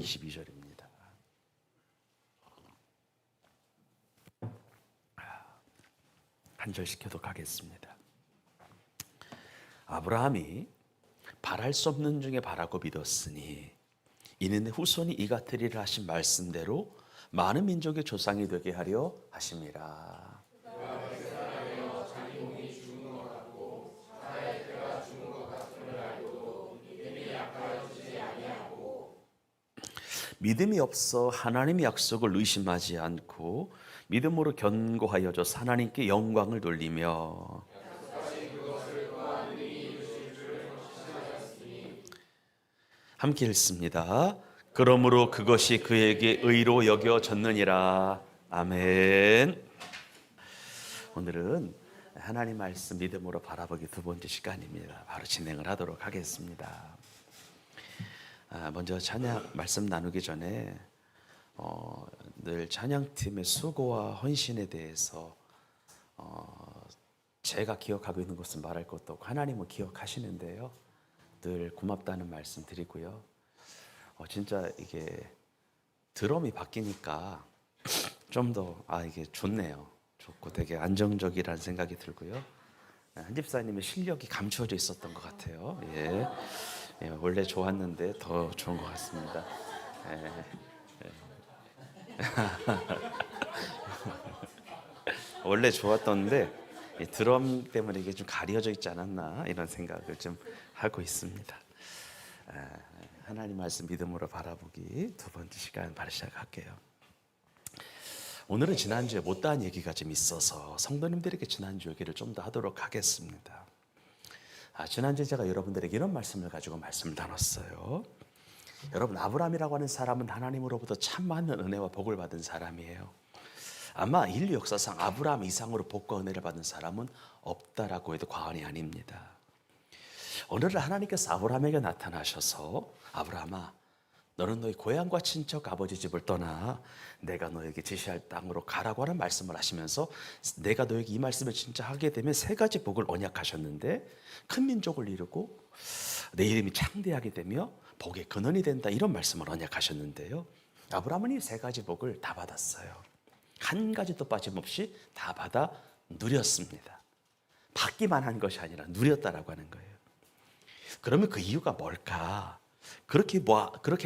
22절입니다. 한 절씩 교독하겠습니다. 아브라함이 바랄 수 없는 중에 바라고 믿었으니 이는 후손이 이같으리라 하신 말씀대로 많은 민족의 조상이 되게 하려 하심이라. 믿음이 없어 하나님의 약속을 의심하지 않고 믿음으로 견고하여져 하나님께 영광을 돌리며 함께 읽습니다. 그러므로 그것이 그에게 의로 여겨졌느니라. 아멘. 오늘은 하나님 말씀 믿음으로 바라보기 두 번째 시간입니다. 바로 진행을 하도록 하겠습니다. 먼저 찬양 말씀 나누기 전에 늘 찬양팀의 수고와 헌신에 대해서 제가 기억하고 있는 것은 말할 것도 없고 하나님은 기억하시는데요. 늘 고맙다는 말씀 드리고요. 진짜 이게 드럼이 바뀌니까 좀 더 이게 좋네요. 좋고 되게 안정적이라는 생각이 들고요. 한 집사님의 실력이 감추어져 있었던 것 같아요. 예. 예, 원래 좋았는데 더 좋은 것 같습니다. 원래 좋았던데 드럼 때문에 이게 좀 가려져 있지 않았나 이런 생각을 좀 하고 있습니다. 하나님 말씀 믿음으로 바라보기 두 번째 시간 바로 시작할게요. 오늘은 지난주에 못다한 얘기가 좀 있어서 성도님들에게 지난주 얘기를 좀 더 하도록 하겠습니다. 지난주에 제가 여러분들에게 이런 말씀을 가지고 말씀을 나눴어요. 여러분, 아브라함이라고 하는 사람은 하나님으로부터 참 많은 은혜와 복을 받은 사람이에요. 아마 인류 역사상 아브라함 이상으로 복과 은혜를 받은 사람은 없다라고 해도 과언이 아닙니다. 어느 날 하나님께서 아브라함에게 나타나셔서 아브라함아, 너는 너희 고향과 친척 아버지 집을 떠나 내가 너에게 지시할 땅으로 가라고 하는 말씀을 하시면서 내가 너에게 이 말씀을 진짜 하게 되면 세 가지 복을 언약하셨는데 큰 민족을 이루고 내 이름이 창대하게 되며 복의 근원이 된다, 이런 말씀을 언약하셨는데요. 아브라함은 이 세 가지 복을 다 받았어요. 한 가지도 빠짐없이 다 받아 누렸습니다. 받기만 한 것이 아니라 누렸다라고 하는 거예요. 그러면 그 이유가 뭘까? 그렇게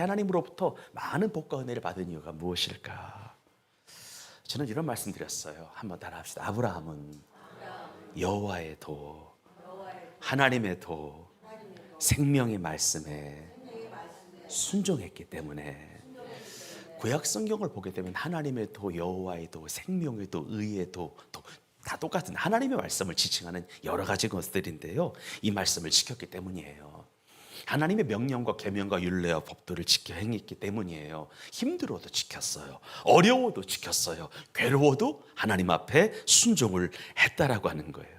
하나님으로부터 많은 복과 은혜를 받은 이유가 무엇일까? 저는 이런 말씀 드렸어요. 한번 따라합시다. 아브라함은 여호와의 도, 하나님의 도, 생명의 말씀에 순종했기 때문에 구약 성경을 보게 되면 하나님의 도, 여호와의 도, 생명의 도, 의의 도, 다 똑같은 하나님의 말씀을 지칭하는 여러 가지 것들인데요. 이 말씀을 지켰기 때문이에요. 하나님의 명령과 계명과 율례와 법도를 지켜 행했기 때문이에요. 힘들어도 지켰어요. 어려워도 지켰어요. 괴로워도 하나님 앞에 순종을 했다라고 하는 거예요.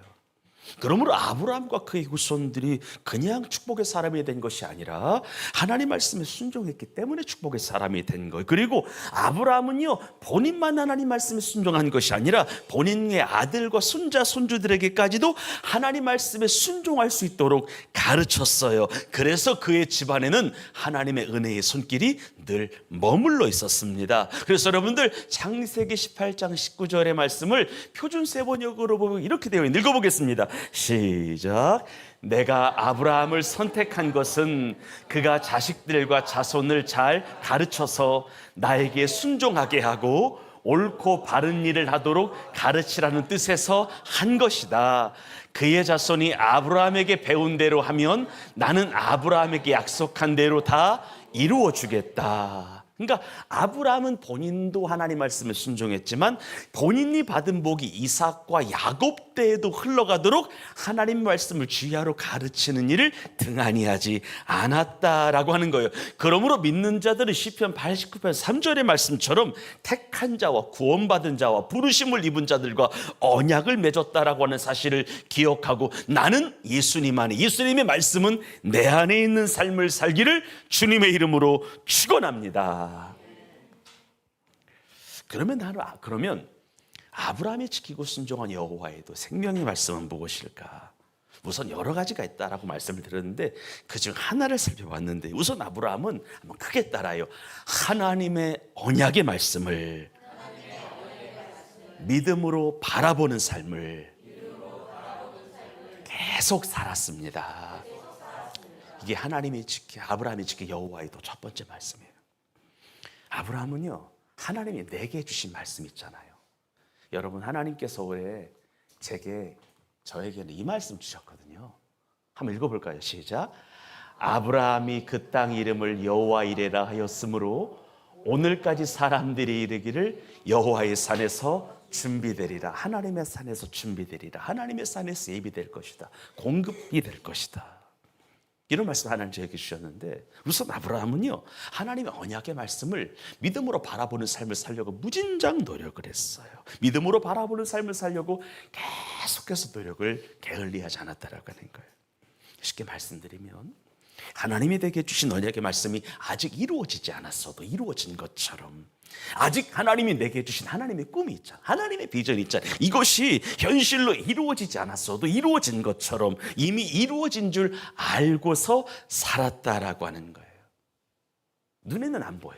그러므로 아브라함과 그의 후손들이 그냥 축복의 사람이 된 것이 아니라 하나님 말씀에 순종했기 때문에 축복의 사람이 된 거예요. 그리고 아브라함은요, 본인만 하나님 말씀에 순종한 것이 아니라 본인의 아들과 손자, 손주들에게까지도 하나님 말씀에 순종할 수 있도록 가르쳤어요. 그래서 그의 집안에는 하나님의 은혜의 손길이 늘 머물러 있었습니다. 그래서 여러분들 창세기 18장 19절의 말씀을 표준 세번역으로 보면 이렇게 되어 있는, 읽어보겠습니다. 시작. 내가 아브라함을 선택한 것은 그가 자식들과 자손을 잘 가르쳐서 나에게 순종하게 하고 옳고 바른 일을 하도록 가르치라는 뜻에서 한 것이다. 그의 자손이 아브라함에게 배운 대로 하면 나는 아브라함에게 약속한 대로 다 이루어 주겠다. 그러니까 아브라함은 본인도 하나님 말씀에 순종했지만 본인이 받은 복이 이삭과 야곱 때에도 흘러가도록 하나님 말씀을 주야로 가르치는 일을 등한히 하지 않았다라고 하는 거예요. 그러므로 믿는 자들은 시편 89편 3절의 말씀처럼 택한 자와 구원받은 자와 부르심을 입은 자들과 언약을 맺었다라고 하는 사실을 기억하고 나는 예수님 안에, 예수님의 말씀은 내 안에 있는 삶을 살기를 주님의 이름으로 축원합니다. 그러면 아브라함이 지키고 순종한 여호와의 도, 생명의 말씀은 무엇일까? 우선 여러 가지가 있다라고 말씀을 드렸는데 그중 하나를 살펴봤는데, 우선 아브라함은 한번 크게 따라요. 하나님의 언약의 말씀을 믿음으로 바라보는 삶을 계속 살았습니다. 이게 아브라함이 지킨 여호와의 도 첫 번째 말씀이에요. 아브라함은요, 하나님이 내게 주신 말씀 있잖아요. 여러분, 하나님께서 올해 저에게는 이 말씀 주셨거든요. 한번 읽어볼까요? 시작. 아브라함이 그 땅 이름을 여호와 이레라 하였으므로 오늘까지 사람들이 이르기를 여호와의 산에서 준비되리라. 하나님의 산에서 준비되리라. 하나님의 산에서 예비될 것이다. 공급이 될 것이다. 이런 말씀 하나님 저에게 주셨는데, 우선 아브라함은요, 하나님의 언약의 말씀을 믿음으로 바라보는 삶을 살려고 무진장 노력을 했어요. 믿음으로 바라보는 삶을 살려고 계속해서 노력을 게을리하지 않았다라고 하는 거예요. 쉽게 말씀드리면, 하나님이 내게 주신 언약의 말씀이 아직 이루어지지 않았어도 이루어진 것처럼, 아직 하나님이 내게 주신 하나님의 꿈이 있잖아, 하나님의 비전이 있잖아, 이것이 현실로 이루어지지 않았어도 이루어진 것처럼 이미 이루어진 줄 알고서 살았다라고 하는 거예요. 눈에는 안 보여,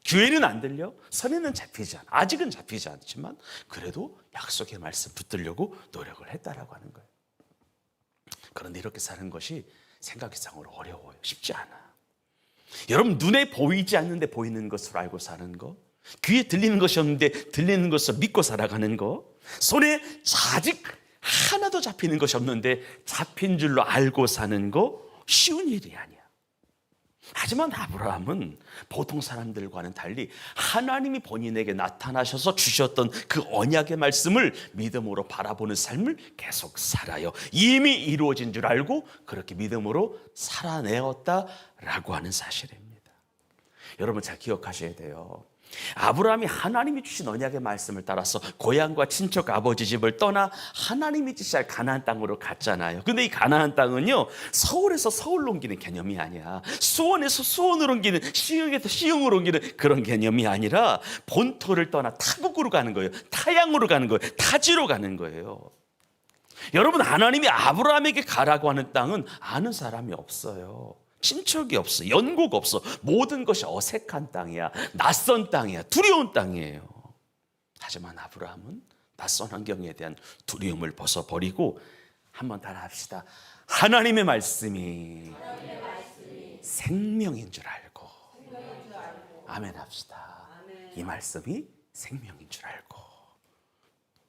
귀에는 안 들려, 손에는 잡히지 않아, 아직은 잡히지 않지만 그래도 약속의 말씀 붙들려고 노력을 했다라고 하는 거예요. 그런데 이렇게 사는 것이 생각상으로 어려워요. 쉽지 않아. 여러분, 눈에 보이지 않는데 보이는 것으로 알고 사는 거, 귀에 들리는 것이 없는데 들리는 것을 믿고 살아가는 거, 손에 아직 하나도 잡히는 것이 없는데 잡힌 줄로 알고 사는 거 쉬운 일이 아니야. 하지만 아브라함은 보통 사람들과는 달리 하나님이 본인에게 나타나셔서 주셨던 그 언약의 말씀을 믿음으로 바라보는 삶을 계속 살아요. 이미 이루어진 줄 알고 그렇게 믿음으로 살아내었다라고 하는 사실입니다. 여러분, 잘 기억하셔야 돼요. 아브라함이 하나님이 주신 언약의 말씀을 따라서 고향과 친척 아버지 집을 떠나 하나님이 지시할 가나안 땅으로 갔잖아요. 근데 이 가나안 땅은요, 서울에서 서울로 옮기는 개념이 아니야. 수원에서 수원으로 옮기는, 시흥에서 시흥으로 옮기는 그런 개념이 아니라 본토를 떠나 타국으로 가는 거예요. 타양으로 가는 거예요. 타지로 가는 거예요. 여러분, 하나님이 아브라함에게 가라고 하는 땅은 아는 사람이 없어요. 친척이 없어, 연고가 없어. 모든 것이 어색한 땅이야, 낯선 땅이야, 두려운 땅이에요. 하지만 아브라함은 낯선 환경에 대한 두려움을 벗어버리고, 한번 따라합시다. 하나님의 말씀이 생명인 줄 알고, 아멘 합시다. 이 말씀이 생명인 줄 알고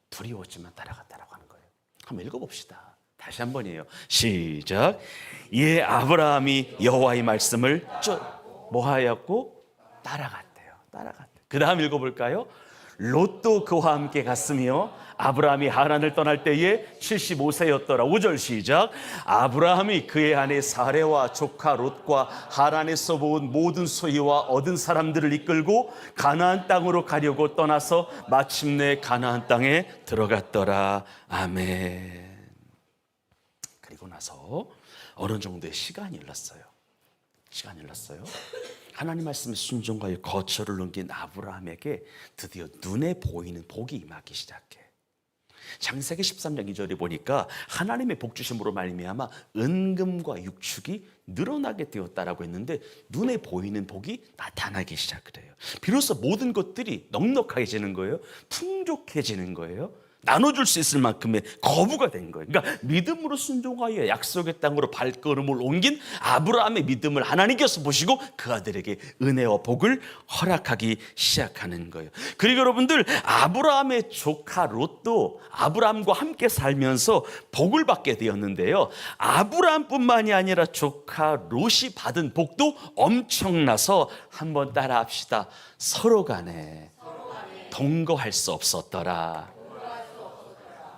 두려웠지만 따라갔다라고 하는 거예요. 한번 읽어봅시다. 다시 한 번이에요. 시작. 예, 아브라함이 여호와의 말씀을 뭐하였고? 따라갔대요. 그 다음 읽어볼까요? 롯도 그와 함께 갔으며 아브라함이 하란을 떠날 때에 75세였더라. 5절 시작. 아브라함이 그의 아내 사레와 조카 롯과 하란에서 모은 모든 소유와 얻은 사람들을 이끌고 가나안 땅으로 가려고 떠나서 마침내 가나안 땅에 들어갔더라. 아멘. 그리고 나서 어느 정도의 시간이 흘렀어요. 하나님 말씀의 순종과 거처를 넘긴 아브라함에게 드디어 눈에 보이는 복이 임하기 시작해. 창세기 13장 2절에 보니까 하나님의 복 주심으로 말미암아 은금과 육축이 늘어나게 되었다라고 했는데, 눈에 보이는 복이 나타나기 시작을 해요. 비로소 모든 것들이 넉넉해지는 거예요. 풍족해지는 거예요. 나눠줄 수 있을 만큼의 거부가 된 거예요. 그러니까 믿음으로 순종하여 약속의 땅으로 발걸음을 옮긴 아브라함의 믿음을 하나님께서 보시고 그 아들에게 은혜와 복을 허락하기 시작하는 거예요. 그리고 여러분들, 아브라함의 조카 롯도 아브라함과 함께 살면서 복을 받게 되었는데요, 아브라함뿐만이 아니라 조카 롯이 받은 복도 엄청나서 한번 따라합시다. 서로 간에 동거할 수 없었더라.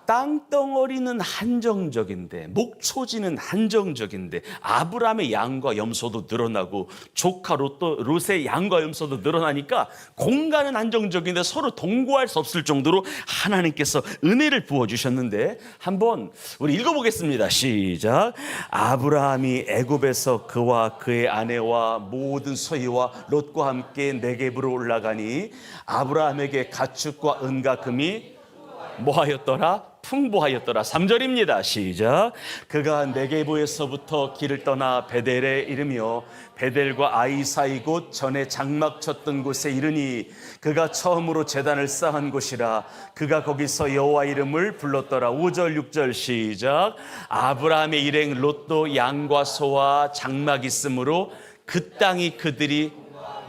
땅덩어리는 한정적인데, 목초지는 한정적인데, 아브라함의 양과 염소도 늘어나고 조카 롯의 양과 염소도 늘어나니까 공간은 한정적인데 서로 동거할 수 없을 정도로 하나님께서 은혜를 부어주셨는데, 한번 우리 읽어보겠습니다. 시작. 아브라함이 애굽에서 그와 그의 아내와 모든 소유와 롯과 함께 네겝으로 올라가니 아브라함에게 가축과 은과 금이 뭐하였더라? 풍부하였더라. 3절입니다. 시작. 그가 네게보에서부터 길을 떠나 베델에 이르며 베델과 아이 사이 곧 전에 장막 쳤던 곳에 이르니 그가 처음으로 제단을 쌓은 곳이라. 그가 거기서 여호와 이름을 불렀더라. 5절 6절 시작. 아브라함의 일행 롯도 양과 소와 장막 있으므로 그 땅이 그들이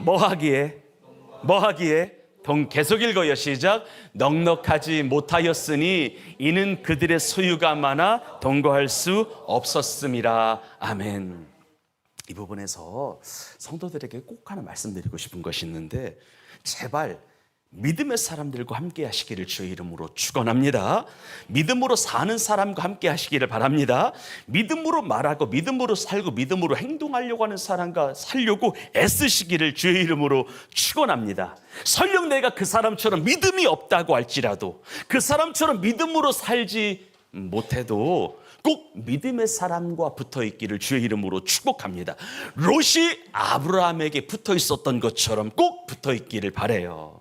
뭐하기에 계속 읽어요. 시작. 넉넉하지 못하였으니 이는 그들의 소유가 많아 동거할 수 없었음이라. 아멘. 이 부분에서 성도들에게 꼭 하나 말씀드리고 싶은 것이 있는데, 제발 믿음의 사람들과 함께 하시기를 주의 이름으로 축원합니다. 믿음으로 사는 사람과 함께 하시기를 바랍니다. 믿음으로 말하고 믿음으로 살고 믿음으로 행동하려고 하는 사람과 살려고 애쓰시기를 주의 이름으로 축원합니다. 설령 내가 그 사람처럼 믿음이 없다고 할지라도, 그 사람처럼 믿음으로 살지 못해도 꼭 믿음의 사람과 붙어 있기를 주의 이름으로 축복합니다. 롯이 아브라함에게 붙어 있었던 것처럼 꼭 붙어 있기를 바라요.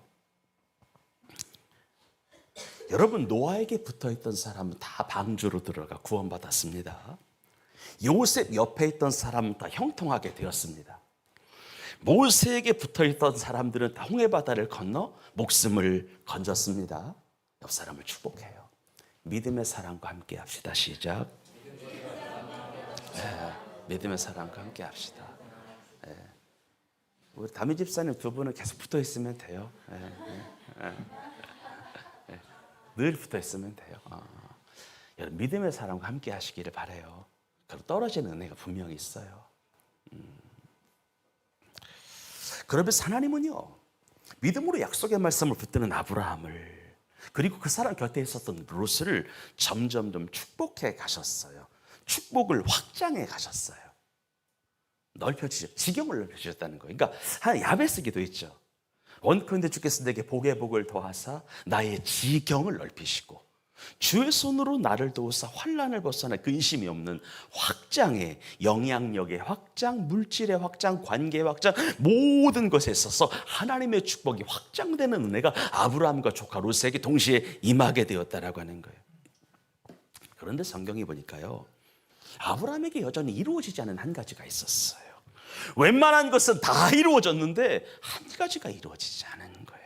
여러분, 노아에게 붙어있던 사람은 다 방주로 들어가 구원받았습니다. 요셉 옆에 있던 사람은 다 형통하게 되었습니다. 모세에게 붙어있던 사람들은 다 홍해바다를 건너 목숨을 건졌습니다. 옆 사람을 축복해요. 믿음의 사람과 함께 합시다. 시작. 믿음의 사람과 함께 합시다. 우리 다미 집사님 두 분은 계속 붙어있으면 돼요. 늘 붙어 있으면 돼요. 여러분, 믿음의 사람과 함께 하시기를 바라요. 그리고 떨어지는 은혜가 분명히 있어요. 그러면서 하나님은요, 믿음으로 약속의 말씀을 붙드는 아브라함을, 그리고 그 사람 곁에 있었던 롯을 점점점 축복해 가셨어요. 축복을 확장해 가셨어요. 넓혀주셨, 지경을 넓혀주셨다는 거예요. 그러니까 하나 야베스 기도 있죠. 원컨대 주께서 내게 복의 복을 더하사 나의 지경을 넓히시고 주의 손으로 나를 도우사 환난을 벗어나 근심이 없는 확장의, 영향력의 확장, 물질의 확장, 관계의 확장, 모든 것에 있어서 하나님의 축복이 확장되는 은혜가 아브라함과 조카 롯에게 동시에 임하게 되었다라고 하는 거예요. 그런데 성경이 보니까요, 아브라함에게 여전히 이루어지지 않은 한 가지가 있었어요. 웬만한 것은 다 이루어졌는데 한 가지가 이루어지지 않은 거예요.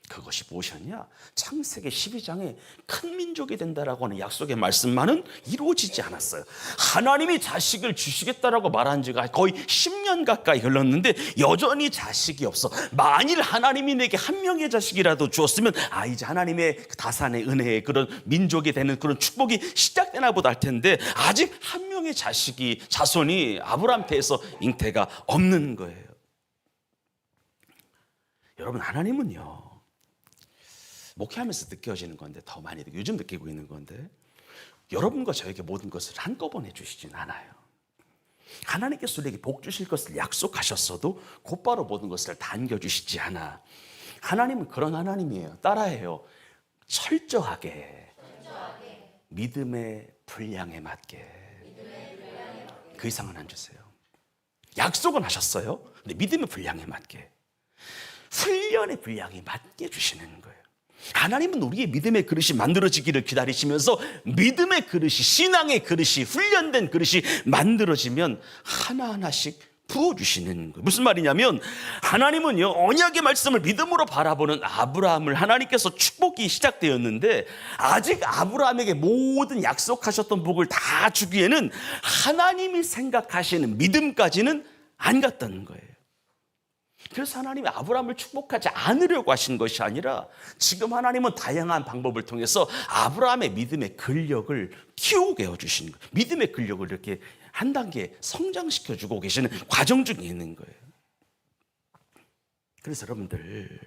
그것이 무엇이었냐? 창세기 12장에 큰 민족이 된다라고 하는 약속의 말씀만은 이루어지지 않았어요. 하나님이 자식을 주시겠다라고 말한 지가 거의 10년 가까이 흘렀는데 여전히 자식이 없어. 만일 하나님이 내게 한 명의 자식이라도 주었으면 이제 하나님의 다산의 은혜의 그런 민족이 되는 그런 축복이 시작되나 보다 할 텐데, 아직 한 명의 자손이 아브라함께서 잉태가 없는 거예요. 여러분, 하나님은요, 목회하면서 느껴지는 건데, 더 많이 요즘 느끼고 있는 건데, 여러분과 저에게 모든 것을 한꺼번에 주시진 않아요. 하나님께서 우리에게 복 주실 것을 약속하셨어도 곧바로 모든 것을 다 안겨주시지 않아. 하나님은 그런 하나님이에요. 따라해요. 철저하게 믿음의 분량에 맞게. 그 이상은 안 주세요. 약속은 하셨어요. 근데 믿음의 분량에 맞게, 훈련의 분량에 맞게 주시는 거예요. 하나님은 우리의 믿음의 그릇이 만들어지기를 기다리시면서 믿음의 그릇이, 신앙의 그릇이, 훈련된 그릇이 만들어지면 하나하나씩 부어주시는 거예요. 무슨 말이냐면, 하나님은요, 언약의 말씀을 믿음으로 바라보는 아브라함을 하나님께서 축복이 시작되었는데, 아직 아브라함에게 모든 약속하셨던 복을 다 주기에는 하나님이 생각하시는 믿음까지는 안 갔다는 거예요. 그래서 하나님이 아브라함을 축복하지 않으려고 하신 것이 아니라, 지금 하나님은 다양한 방법을 통해서 아브라함의 믿음의 근력을 키우게 해주시는 거예요. 믿음의 근력을 이렇게 한 단계 성장시켜주고 계시는 과정 중에 있는 거예요. 그래서 여러분들,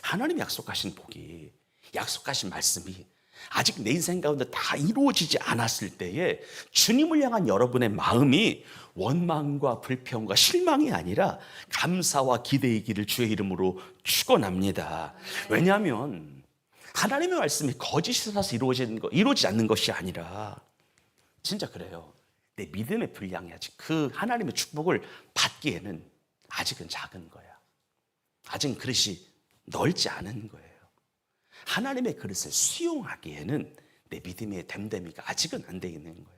하나님이 약속하신 복이, 약속하신 말씀이 아직 내 인생 가운데 다 이루어지지 않았을 때에 주님을 향한 여러분의 마음이 원망과 불평과 실망이 아니라 감사와 기대이기를 주의 이름으로 축원합니다. 왜냐하면 하나님의 말씀이 거짓이라서 이루어지지 않는 것이 아니라, 진짜 그래요. 내 믿음의 분량이 아직 그 하나님의 축복을 받기에는 아직은 작은 거야. 아직은 그릇이 넓지 않은 거예요. 하나님의 그릇을 수용하기에는 내 믿음의 됨됨이가 아직은 안 돼 있는 거야.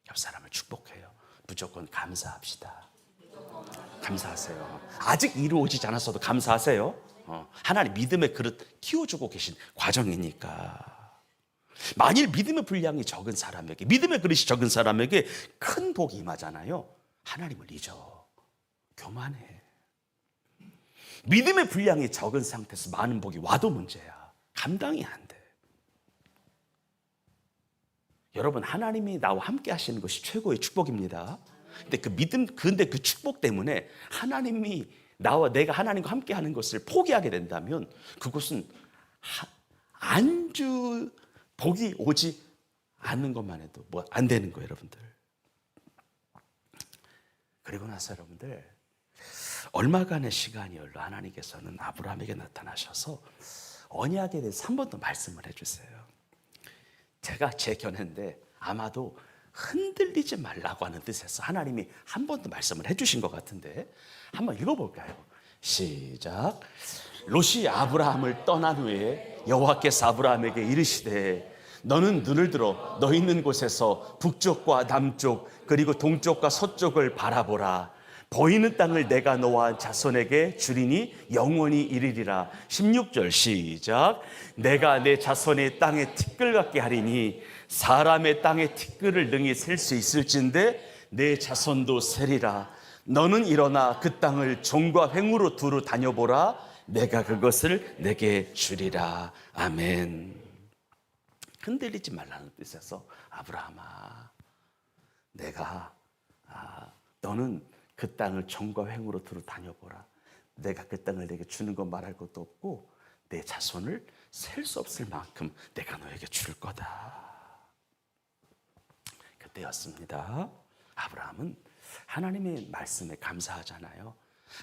옆 사람을 축복해요. 무조건 감사합시다. 감사하세요. 아직 이루어지지 않았어도 감사하세요. 하나님 믿음의 그릇 키워주고 계신 과정이니까. 만일 믿음의 분량이 적은 사람에게, 믿음의 그릇이 적은 사람에게 큰 복이 임하잖아요. 하나님을 잊어. 교만해. 믿음의 분량이 적은 상태에서 많은 복이 와도 문제야. 감당이 안 돼. 여러분, 하나님이 나와 함께 하시는 것이 최고의 축복입니다. 근데 그 축복 때문에 하나님이 내가 하나님과 함께 하는 것을 포기하게 된다면 그것은 복이 오지 않는 것만 해도 뭐 안 되는 거예요, 여러분들. 그리고 나서 여러분들, 얼마간의 시간이 흘러 하나님께서는 아브라함에게 나타나셔서 언약에 대해서 한 번 더 말씀을 해주세요. 제가 제 견해인데 아마도 흔들리지 말라고 하는 뜻에서 하나님이 한 번 더 말씀을 해주신 것 같은데 한번 읽어볼까요? 시작. 롯이 아브라함을 떠난 후에 여호와께서 아브라함에게 이르시되 너는 눈을 들어 너 있는 곳에서 북쪽과 남쪽 그리고 동쪽과 서쪽을 바라보라. 보이는 땅을 내가 너와 자손에게 주리니 영원히 이르리라. 16절 시작. 내가 내 자손의 땅에 티끌 같게 하리니 사람의 땅에 티끌을 능히 셀 수 있을진데 내 자손도 세리라. 너는 일어나 그 땅을 종과 횡으로 두루 다녀보라. 내가 그것을 내게 주리라. 아멘. 흔들리지 말라는 뜻에서 아브라함아, 너는 그 땅을 종과 횡으로 두루 다녀보라. 내가 그 땅을 내게 주는 것 말할 것도 없고 내 자손을 셀 수 없을 만큼 내가 너에게 줄 거다. 그때였습니다. 아브라함은 하나님의 말씀에 감사하잖아요.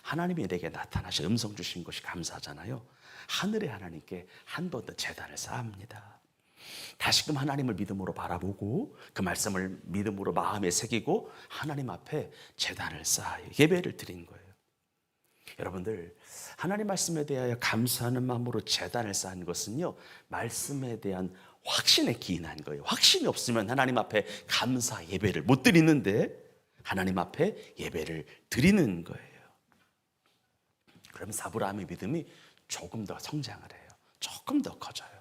하나님이 내게 나타나셔 음성 주신 것이 감사하잖아요. 하늘의 하나님께 한 번 더 제단을 쌓습니다. 다시금 하나님을 믿음으로 바라보고 그 말씀을 믿음으로 마음에 새기고 하나님 앞에 제단을 쌓아요. 예배를 드린 거예요. 여러분들, 하나님 말씀에 대하여 감사하는 마음으로 제단을 쌓은 것은요, 말씀에 대한 확신에 기인한 거예요. 확신이 없으면 하나님 앞에 감사 예배를 못 드리는데 하나님 앞에 예배를 드리는 거예요. 그러면서 아브라함의 믿음이 조금 더 성장을 해요. 조금 더 커져요.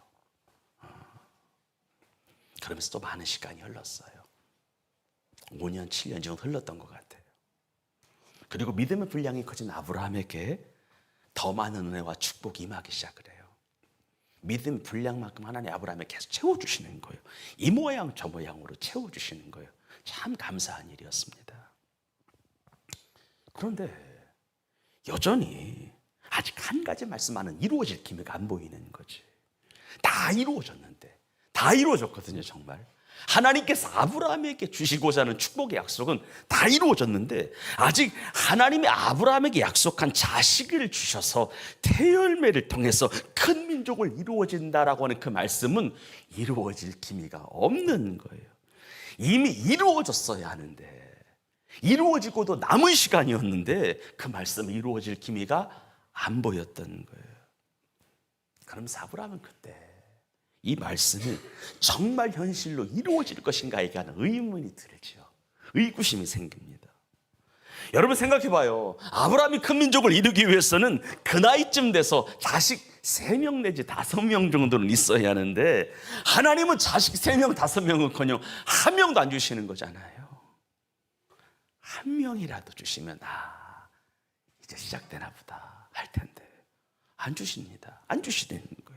그러면서 또 많은 시간이 흘렀어요. 5년, 7년 정도 흘렀던 것 같아요. 그리고 믿음의 분량이 커진 아브라함에게 더 많은 은혜와 축복이 임하기 시작을 해요. 믿음 분량만큼 하나님 아브라함에 계속 채워주시는 거예요. 이 모양 저 모양으로 채워주시는 거예요. 참 감사한 일이었습니다. 그런데 여전히 아직 한 가지 말씀만은 이루어질 기미가 안 보이는 거지. 다 이루어졌는데, 다 이루어졌거든요, 정말. 하나님께서 아브라함에게 주시고자 하는 축복의 약속은 다 이루어졌는데 아직 하나님이 아브라함에게 약속한 자식을 주셔서 태열매를 통해서 큰 민족을 이루어진다라고 하는 그 말씀은 이루어질 기미가 없는 거예요. 이미 이루어졌어야 하는데, 이루어지고도 남은 시간이었는데 그 말씀이 이루어질 기미가 안 보였던 거예요. 그러면서 아브라함은 그때 이 말씀이 정말 현실로 이루어질 것인가에 대한 의문이 들죠. 의구심이 생깁니다. 여러분 생각해봐요. 아브라함이 큰 민족을 이루기 위해서는 그 나이쯤 돼서 자식 3명 내지 5명 정도는 있어야 하는데 하나님은 자식 3명, 5명은커녕 1명도 안 주시는 거잖아요. 1명이라도 주시면 이제 시작되나 보다 할 텐데 안 주십니다. 안 주시는 거예요.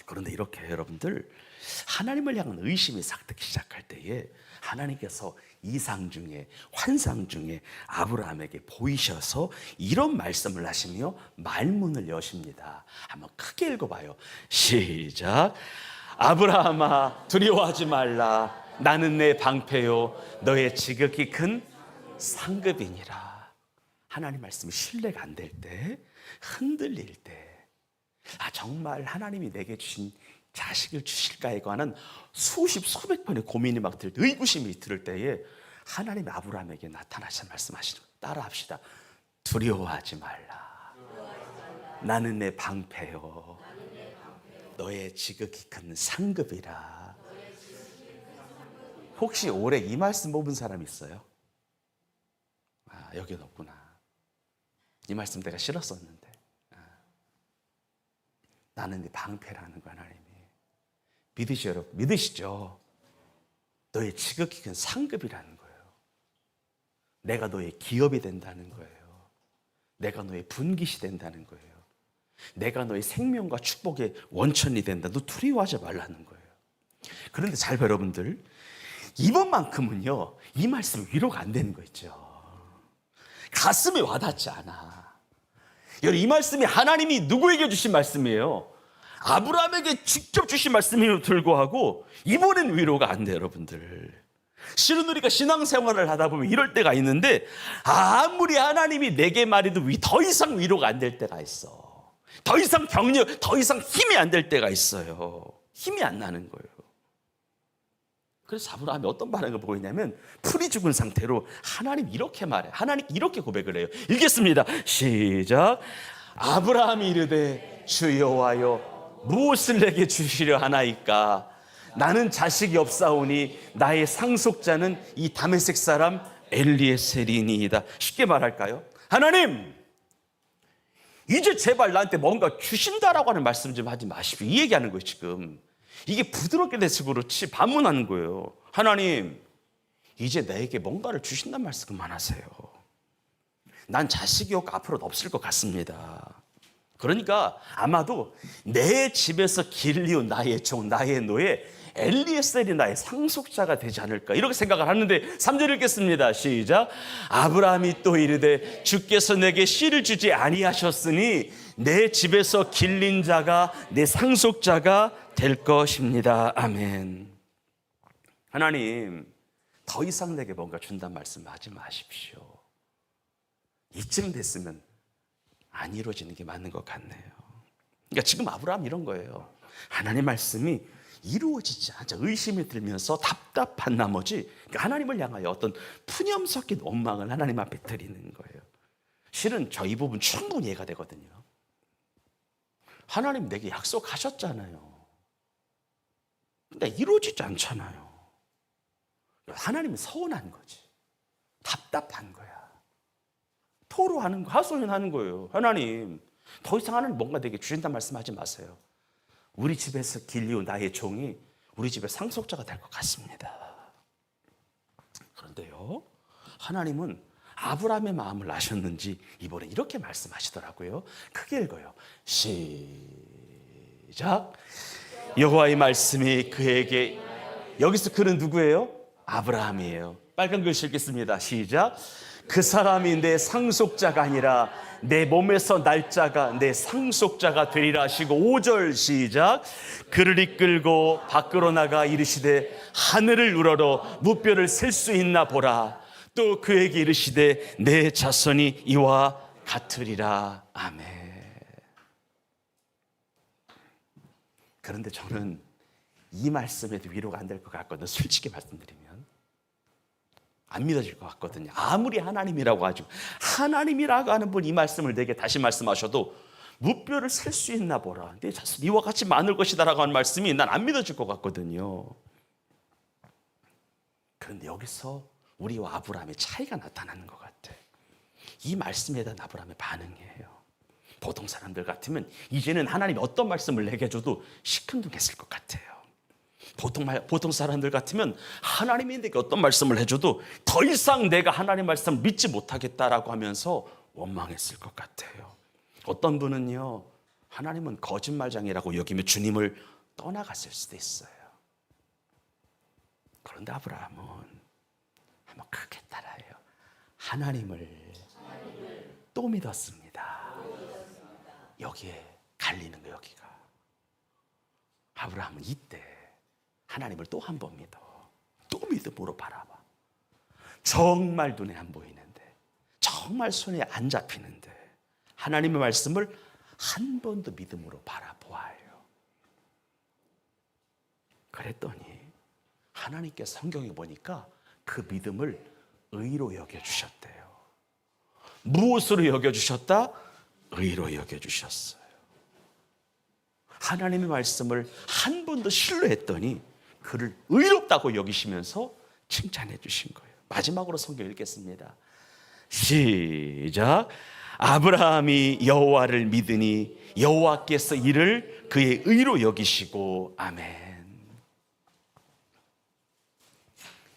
그런데 이렇게 여러분들, 하나님을 향한 의심이 싹트기 시작할 때에 하나님께서 이상 중에, 환상 중에 아브라함에게 보이셔서 이런 말씀을 하시며 말문을 여십니다. 한번 크게 읽어봐요. 시작. 아브라함아, 두려워하지 말라. 나는 내 방패요 너의 지극히 큰 상급이니라. 하나님 말씀이 신뢰가 안 될 때, 흔들릴 때, 정말 하나님이 내게 주신 자식을 주실까에 관한 수십 수백 번의 고민이 막 들 때, 의구심이 들을 때에 하나님이 아브라함에게 나타나셔서 말씀하시는 거예요. 따라합시다. 두려워하지 말라. 나는 내 방패요 너의 지극히 큰 상급이라. 혹시 올해 이 말씀 뽑은 사람 있어요? 아, 여긴 없구나. 이 말씀 내가 싫었었는데. 나는 네 방패라는 거야, 하나님이. 믿으시죠, 여러분? 믿으시죠? 너의 지극히 큰 상급이라는 거예요. 내가 너의 기업이 된다는 거예요. 내가 너의 분깃이 된다는 거예요. 내가 너의 생명과 축복의 원천이 된다. 너 두려워하지 말라는 거예요. 그런데 잘 봐, 여러분들. 이번만큼은요, 이 말씀 위로가 안 되는 거 있죠. 가슴에 와닿지 않아. 여러분, 이 말씀이 하나님이 누구에게 주신 말씀이에요? 아브라함에게 직접 주신 말씀임에도 불구하고 이번엔 위로가 안 돼요, 여러분들. 실은 우리가 신앙생활을 하다 보면 이럴 때가 있는데, 아무리 하나님이 내게 말해도 더 이상 위로가 안 될 때가 있어. 더 이상 격려, 더 이상 힘이 안 될 때가 있어요. 힘이 안 나는 거예요. 그래서 아브라함이 어떤 반응을 보이냐면, 풀이 죽은 상태로 하나님 이렇게 말해. 하나님 이렇게 고백을 해요. 읽겠습니다. 시작. 아브라함이 이르되 주 여호와여, 무엇을 내게 주시려 하나이까? 나는 자식이 없사오니 나의 상속자는 이 다메섹 사람 엘리에셀이니이다. 쉽게 말할까요? 하나님, 이제 제발 나한테 뭔가 주신다라고 하는 말씀 좀 하지 마십시오. 이 얘기하는 거예요, 지금. 이게 부드럽게 돼서 그렇지 반문하는 거예요. 하나님, 이제 나에게 뭔가를 주신다는 말씀 그만하세요. 난 자식이 없고 앞으로도 없을 것 같습니다. 그러니까 아마도 내 집에서 길리운 나의 종, 나의 노예 엘리에셀이 나의 상속자가 되지 않을까, 이렇게 생각을 하는데 3절 읽겠습니다. 시작. 아브라함이 또 이르되 주께서 내게 씨를 주지 아니하셨으니 내 집에서 길린 자가 내 상속자가 될 것입니다. 아멘. 하나님, 더 이상 내게 뭔가 준다는 말씀 하지 마십시오. 이쯤 됐으면 안 이루어지는 게 맞는 것 같네요. 그러니까 지금 아브라함 이런 거예요. 하나님 말씀이 이루어지지 않자 의심이 들면서 답답한 나머지 하나님을 향하여 어떤 푸념 섞인 원망을 하나님 앞에 드리는 거예요. 실은 저 이 부분 충분히 이해가 되거든요. 하나님 내게 약속하셨잖아요. 근데 이루어지지 않잖아요. 하나님은 서운한 거지. 답답한 거야. 토로하는 거, 하소연하는 거예요. 하나님, 더 이상 하나님 뭔가 내게 주신다는 말씀하지 마세요. 우리 집에서 길리온 나의 종이 우리 집의 상속자가 될 것 같습니다. 그런데요, 하나님은 아브라함의 마음을 아셨는지 이번에 이렇게 말씀하시더라고요. 크게 읽어요. 시작. 여호와의 말씀이 그에게, 여기서 그는 누구예요? 아브라함이에요. 빨간 글씨 읽겠습니다. 시작. 그 사람이 내 상속자가 아니라 내 몸에서 날짜가 내 상속자가 되리라 하시고 5절 시작. 그를 이끌고 밖으로 나가 이르시되 하늘을 우러러 무뼈를 셀 수 있나 보라. 또 그에게 이르시되 내 자손이 이와 같으리라. 아멘. 그런데 저는 이 말씀에도 위로가 안 될 것 같거든요. 솔직히 말씀드리면 안 믿어질 것 같거든요. 아무리 하나님이라고 하죠. 하나님이라고 하는 분 이 말씀을 내게 다시 말씀하셔도 무뼈를 셀 수 있나 보라. 내 자손 이와 같이 많을 것이다라고 하는 말씀이 난 안 믿어질 것 같거든요. 그런데 여기서 우리와 아브라함의 차이가 나타나는 것 같아. 이 말씀에 대한 아브라함의 반응이에요. 보통 사람들 같으면 이제는 하나님이 어떤 말씀을 내게 줘도 시큰둥했을 것 같아요. 보통 사람들 같으면 하나님이 내게 어떤 말씀을 해줘도 더 이상 내가 하나님 말씀을 믿지 못하겠다라고 하면서 원망했을 것 같아요. 어떤 분은요, 하나님은 거짓말장이라고 여기며 주님을 떠나갔을 수도 있어요. 그런데 아브라함은 한번 크게 따라해요. 하나님을 또 믿었습니다. 여기에 갈리는 거, 여기가. 아브라함은 이때 하나님을 또 한 번 믿어. 또 믿음으로 바라봐. 정말 눈에 안 보이는데, 정말 손에 안 잡히는데 하나님의 말씀을 한 번 더 믿음으로 바라보아요. 그랬더니 하나님께서 성경에 보니까 그 믿음을 의로 여겨주셨대요. 무엇으로 여겨주셨다? 의로 여겨주셨어요. 하나님의 말씀을 한 번 더 신뢰했더니 그를 의롭다고 여기시면서 칭찬해 주신 거예요. 마지막으로 성경 읽겠습니다. 시작. 아브라함이 여호와를 믿으니 여호와께서 이를 그의 의로 여기시고. 아멘.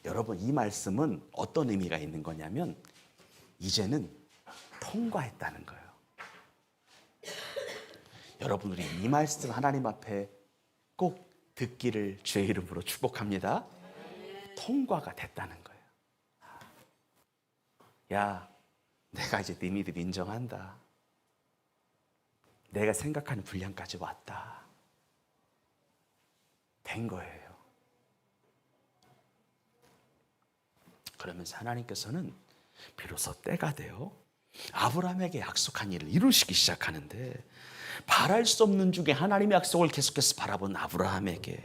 여러분, 이 말씀은 어떤 의미가 있는 거냐면 이제는 통과했다는 거예요. 여러분, 우리 이 말씀 하나님 앞에 꼭 듣기를 주의 이름으로 축복합니다. 통과가 됐다는 거예요. 야, 내가 이제 네 믿음 인정한다. 내가 생각하는 분량까지 왔다. 된 거예요. 그러면서 하나님께서는 비로소 때가 되어 아브라함에게 약속한 일을 이루시기 시작하는데, 바랄 수 없는 중에 하나님의 약속을 계속해서 바라본 아브라함에게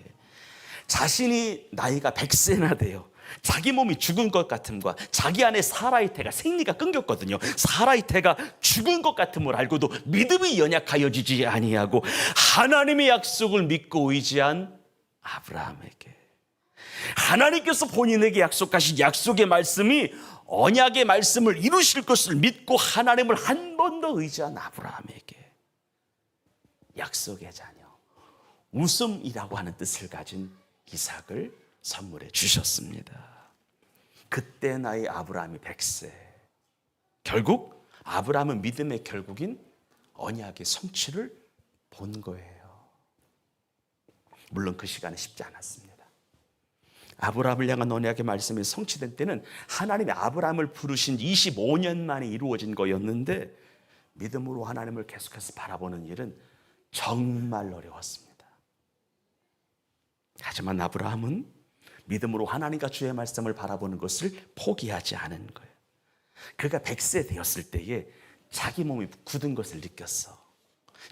자신이 나이가 100세나 되어 자기 몸이 죽은 것 같음과 자기 안에 사라의 태가 생리가 끊겼거든요. 사라의 태가 죽은 것 같음을 알고도 믿음이 연약하여지지 아니하고 하나님의 약속을 믿고 의지한 아브라함에게 하나님께서 본인에게 약속하신 약속의 말씀이 언약의 말씀을 이루실 것을 믿고 하나님을 한 번 더 의지한 아브라함에게 약속의 자녀, 웃음이라고 하는 뜻을 가진 이삭을 선물해 주셨습니다. 그때 나이 아브라함이 100세. 결국 아브라함은 믿음의 결국인 언약의 성취를 본 거예요. 물론 그 시간은 쉽지 않았습니다. 아브라함을 향한 언약의 말씀이 성취된 때는 하나님이 아브라함을 부르신 25년 만에 이루어진 거였는데, 믿음으로 하나님을 계속해서 바라보는 일은 정말 어려웠습니다. 하지만 아브라함은 믿음으로 하나님과 주의 말씀을 바라보는 것을 포기하지 않은 거예요. 그가 100세 되었을 때에 자기 몸이 굳은 것을 느꼈어.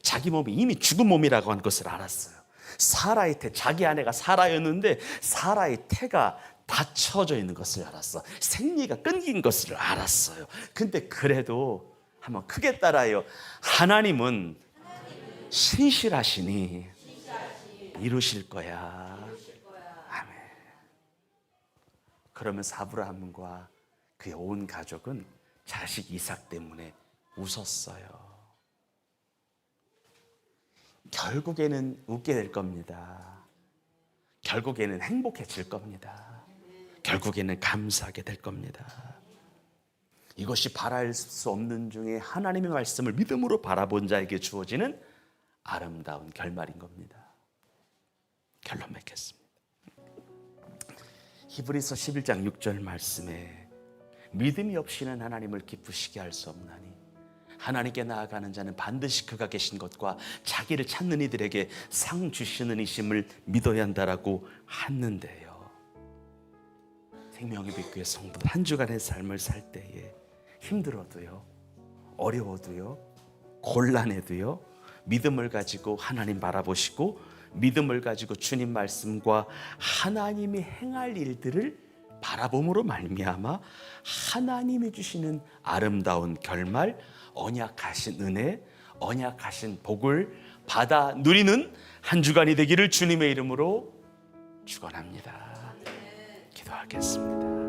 자기 몸이 이미 죽은 몸이라고 하는 것을 알았어요. 사라의 태, 자기 아내가 사라였는데 사라의 태가 닫혀져 있는 것을 알았어. 생리가 끊긴 것을 알았어요. 근데 그래도 한번 크게 따라요. 하나님은 신실하시니 이루실 거야. 아멘. 그러면서 아브라함과 그의 온 가족은 자식 이삭 때문에 웃었어요. 결국에는 웃게 될 겁니다. 결국에는 행복해질 겁니다. 결국에는 감사하게 될 겁니다. 이것이 바랄 수 없는 중에 하나님의 말씀을 믿음으로 바라본 자에게 주어지는 아름다운 결말인 겁니다. 결론 맺겠습니다. 히브리서 11장 6절 말씀에 믿음이 없이는 하나님을 기쁘시게 할 수 없나니 하나님께 나아가는 자는 반드시 그가 계신 것과 자기를 찾는 이들에게 상 주시는 이심을 믿어야 한다라고 하는데요. 생명의 빛교회 성도들 한 주간의 삶을 살 때에 힘들어도요, 어려워도요, 곤란해도요, 믿음을 가지고 하나님 바라보시고 믿음을 가지고 주님 말씀과 하나님이 행할 일들을 바라봄으로 말미암아 하나님이 주시는 아름다운 결말, 언약하신 은혜, 언약하신 복을 받아 누리는 한 주간이 되기를 주님의 이름으로 축원합니다. 기도하겠습니다.